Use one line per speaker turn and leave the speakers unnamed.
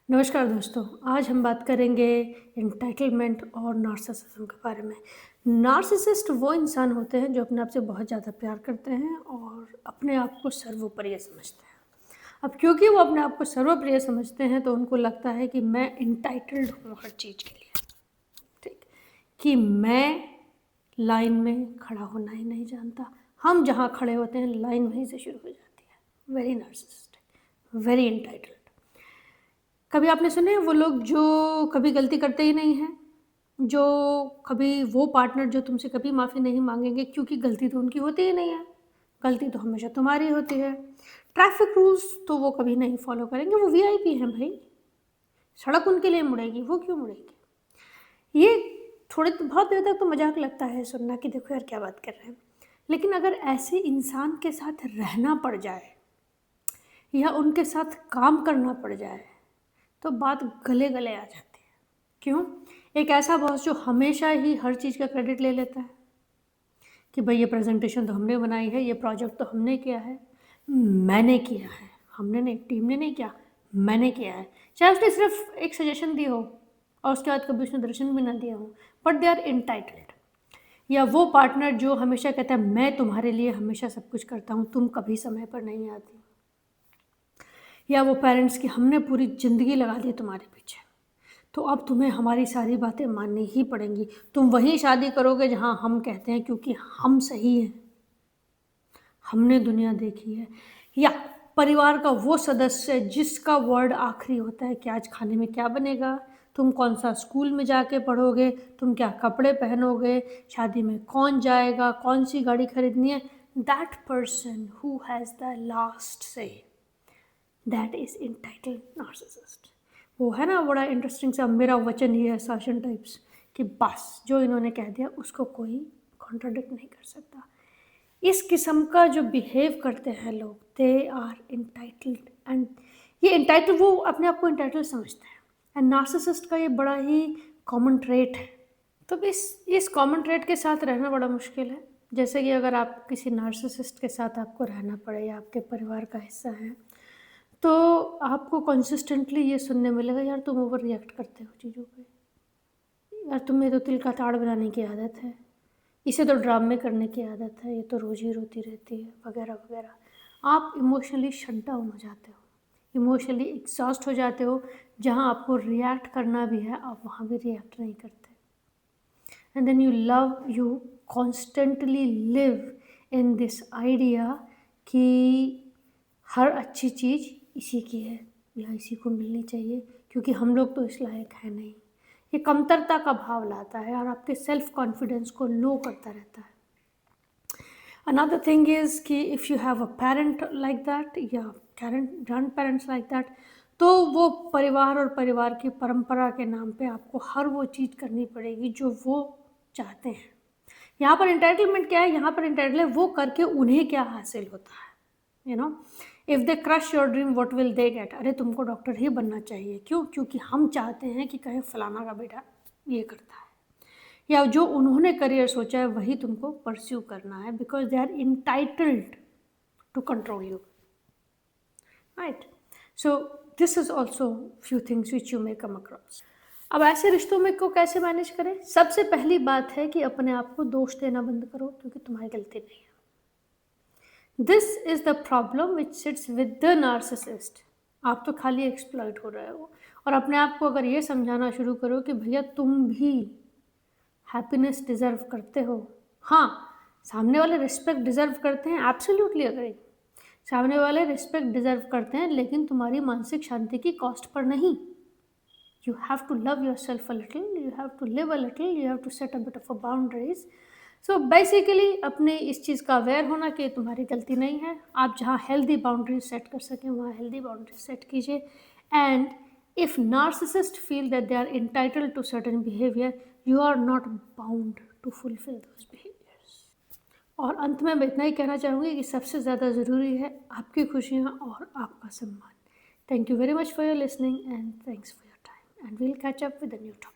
नमस्कार दोस्तों, आज हम बात करेंगे एंटाइटलमेंट और नार्सिसिज्म के बारे में। नार्सिसिस्ट वो इंसान होते हैं जो अपने आप से बहुत ज़्यादा प्यार करते हैं और अपने आप को सर्वोपरि समझते हैं। अब क्योंकि वो अपने आप को सर्वप्रिय समझते हैं तो उनको लगता है कि मैं एंटाइटल्ड हूँ हर चीज़ के लिए, ठीक? कि मैं लाइन में खड़ा होना ही नहीं जानता। हम जहाँ खड़े होते हैं लाइन वहीं से शुरू हो जाती है। Very narcissistic, very entitled. कभी आपने सुने हैं वो लोग जो कभी गलती करते ही नहीं हैं, जो कभी वो पार्टनर जो तुमसे कभी माफ़ी नहीं माँगेंगे क्योंकि गलती तो उनकी होती ही नहीं है, गलती तो हमेशा तुम्हारी होती है। ट्रैफ़िक रूल्स तो वो कभी नहीं फ़ॉलो करेंगे, वो वीआईपी हैं भई, सड़क उनके लिए मुड़ेगी, वो क्यों मुड़ेगी? ये थोड़े बहुत देर तक तो मज़ाक लगता है सुनना कि देखो यार क्या बात कर रहे हैं। लेकिन अगर ऐसे इंसान के साथ रहना पड़ जाए या उनके साथ काम करना पड़ जाए तो बात गले-गले आ जाती है। क्यों? एक ऐसा बॉस जो हमेशा ही हर चीज़ का क्रेडिट ले लेता है कि भई ये प्रेज़ेंटेशन तो हमने बनाई है, ये प्रोजेक्ट तो हमने किया है, मैंने किया है, हमने नहीं, टीम ने नहीं किया, मैंने किया है। चाहे उसने सिर्फ़ एक सजेशन दी हो और उसके बाद कभी उसने दर्शन भी ना दिया हो, बट दे आर एंटाइटल्ड। या वो पार्टनर जो हमेशा कहता है मैं तुम्हारे लिए हमेशा सब कुछ करता हूँ, तुम कभी समय पर नहीं आती। या वो पेरेंट्स कि हमने पूरी ज़िंदगी लगा दी तुम्हारे पीछे, तो अब तुम्हें हमारी सारी बातें माननी ही पड़ेंगी। तुम वहीं शादी करोगे जहाँ हम कहते हैं क्योंकि हम सही हैं, हमने दुनिया देखी है। या परिवार का वो सदस्य जिसका वर्ड आखिरी होता है कि आज खाने में क्या बनेगा, तुम कौन-सा स्कूल में जाके पढ़ोगे, तुम क्या कपड़े पहनोगे, शादी में कौन जाएगा, कौन-सी गाड़ी खरीदनी है, that person who has the last से, दैट इज़ एंटाइटल्ड नार्सिसिस्ट। वो है ना बड़ा इंटरेस्टिंग सा मेरा वचन ही है शासन टाइप्स कि बस जो इन्होंने कह दिया उसको कोई कॉन्ट्राडिक्ट नहीं कर सकता। इस किस्म का जो बिहेव करते हैं लोग दे आर एंटाइटल्ड एंड ये एंटाइटल वो अपने आप को एंटाइटल्ड समझते हैं एंड नार्सिसिस्ट का ये बड़ा ही कॉमन ट्रेट है। तो इस कॉमन ट्रेट के साथ रहना बड़ा मुश्किल है। जैसे कि अगर आप किसी नार्सिसिस्ट के साथ आपको रहना पड़े या आपके परिवार का हिस्सा हैं, तो आपको कंसिस्टेंटली ये सुनने मिलेगा यार तुम ओवर रिएक्ट करते हो चीज़ों पे, यार तुम्हें तो तिल का ताड़ बनाने की आदत है, इसे तो ड्रामे करने की आदत है, ये तो रोज़ ही रोती रहती है वगैरह वगैरह। आप इमोशनली शट डाउन हो जाते हो, इमोशनली एग्जॉस्ट हो जाते हो। जहाँ आपको रिएक्ट करना भी है आप वहाँ भी रिएक्ट नहीं करते। And then you constantly live in this idea कि हर अच्छी चीज़ इसी की है या इसी को मिलनी चाहिए क्योंकि हम लोग तो इस लायक हैं नहीं। ये कमतरता का भाव लाता है और आपके सेल्फ कॉन्फिडेंस को लो करता रहता है। अनदर थिंग इज़ कि if you have a parent like that या ग्रैंड पेरेंट्स लाइक दैट, तो वो परिवार और परिवार की परंपरा के नाम पे आपको हर वो चीज़ करनी पड़ेगी जो वो चाहते हैं। यहाँ पर एंटाइटलमेंट क्या है, यहाँ पर एंटाइटल है वो करके उन्हें क्या हासिल होता है, you know. If they crush your dream what will they get, अरे तुमको डॉक्टर ही बनना चाहिए, क्यों? क्योंकि हम चाहते हैं कि कहीं फलाना का बेटा ये करता है, या जो उन्होंने करियर सोचा है वही तुमको परस्यू करना है because they are entitled to control you, right? So this is also few things which you may come across. अब ऐसे रिश्तों में को कैसे मैनेज करें? सबसे पहली बात है कि अपने आप को दोष देना बंद करो क्योंकि तुम्हारी गलती नहीं है। This is the problem which sits with the narcissist. आप तो खाली एक्सप्लॉइट हो रहे हो और अपने आप को अगर ये समझाना शुरू करो कि भैया तुम भी हैप्पीनेस डिज़र्व करते हो। हाँ, सामने वाले रिस्पेक्ट डिज़र्व करते हैं, एब्सोल्युटली एग्री। सामने वाले रिस्पेक्ट डिज़र्व करते हैं लेकिन तुम्हारी मानसिक शांति की कॉस्ट पर नहीं। You have to love yourself a little, you have to live a little, you have to set a bit of a boundaries. So basically अपने इस चीज़ का अवेयर होना कि तुम्हारी गलती नहीं है। आप जहाँ हेल्दी बाउंड्रीज सेट कर सकें वहाँ हेल्दी बाउंड्रीज सेट कीजिए। And if narcissists feel that they are entitled to certain behavior, you are not bound to fulfill those behaviors. और अंत में मैं इतना ही कहना चाहूँगी कि सबसे ज़्यादा ज़रूरी है आपकी खुशियाँ और आपका सम्मान। Thank you very much for your listening and thanks for your time, and we'll catch up with a new topic.